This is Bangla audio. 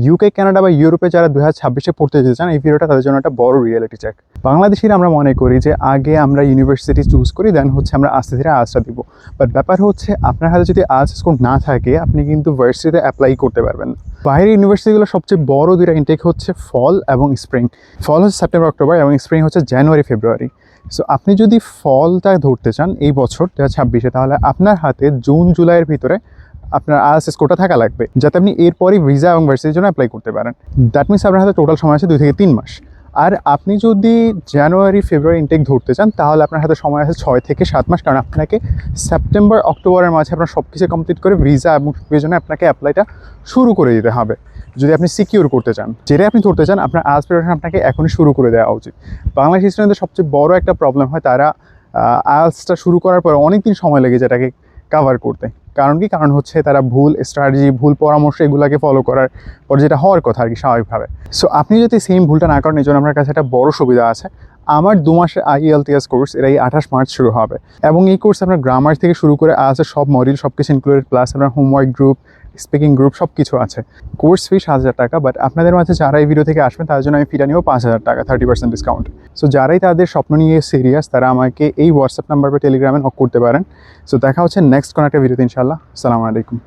ইউকে, কানাডা বা ইউরোপে যারা 2026-এ পড়তে যেতে চান, এই ভিডিওটা তাদের জন্য একটা বড় রিয়েলিটি চেক। বাংলাদেশিরা আমরা মনে করি যে আগে আমরা ইউনিভার্সিটি চুজ করি, দেন হচ্ছে আমরা আস্তে ধীরে আর্টসটা দিব। বাট ব্যাপার হচ্ছে আপনার হাতে যদি আর্টস স্কোর না থাকে, আপনি কিন্তু ভার্সিটিতে অ্যাপ্লাই করতে পারবেন না। বাইরের ইউনিভার্সিটিগুলো সবচেয়ে বড় দুইটা ইনটেক হচ্ছে ফল এবং স্প্রিং। ফল হচ্ছে সেপ্টেম্বর অক্টোবর এবং স্প্রিং হচ্ছে জানুয়ারি ফেব্রুয়ারি। সো আপনি যদি ফলটা ধরতে চান এই বছর 2026-এ, তাহলে আপনার হাতে জুন জুলাইয়ের ভিতরে আপনার আইএলটিএস স্কোরটা থাকা লাগবে, যাতে আপনি এরপরই ভিসা এবং ভার্সিটির জন্য অ্যাপ্লাই করতে পারেন। দ্যাট মিনস আপনার হাতে টোটাল সময় আছে 2 থেকে 3 মাস। আর আপনি যদি জানুয়ারি ফেব্রুয়ারি ইনটেক ধরতে চান, তাহলে আপনার হাতে সময় আছে 6 থেকে 7 মাস, কারণ আপনাকে সেপ্টেম্বর অক্টোবরের মাঝে আপনার সব কিছু কমপ্লিট করে ভিসা এবং জন্য আপনাকে অ্যাপ্লাইটা শুরু করে দিতে হবে যদি আপনি সিকিউর করতে চান। যেটাই আপনি ধরতে চান, আপনার আইএলটিএস প্রিপারেশন আপনাকে এখনই শুরু করে দেওয়া উচিত। বাংলাদেশ স্টুডেন্টদের সবচেয়ে বড় একটা প্রবলেম হয়, তারা আইএলটিএসটা শুরু করার পর অনেক দিন সময় লেগে যায় এটাকে কাভার করতে। কারণ কি? কারণ হচ্ছে তারা ভুল স্ট্র্যাটেজি, ভুল পরামর্শ এগুলোকে ফলো করার পর যেটা হওয়ার কথা আর কি স্বাভাবিকভাবে। সো আপনি যদি সেম ভুলটা না করেন, এই জন্য আপনার কাছে একটা বড় সুবিধা আছে। আমার 2 মাসের আইএলটিএস কোর্স, এটা এই 28 মার্চ শুরু হবে এবং এই কোর্স আপনার গ্রামার থেকে শুরু করে আইএলটিএস সব মডিউল সব কিছু ইনক্লুডেড, প্লাস আপনার হোমওয়ার্ক গ্রুপ, স্পিকিং গ্রুপ সব কিছু আছে। কোর্স ফি 7,000 টাকা, বাট আপনাদের মাঝে যারা এই ভিডিও থেকে আসবেন তাদের জন্য আমি ফিটা নিব 5,000 টাকা, 30% ডিসকাউন্ট। সো যারাই তাদের স্বপ্ন নিয়ে সিরিয়াস, তারা আমাকে এই হোয়াটসঅ্যাপ নাম্বার বা টেলিগ্রামে নক করতে পারেন। সো দেখা হচ্ছে নেক্সট কোনো একটা ভিডিওতে ইনশাআল্লাহ। আসসালামু আলাইকুম।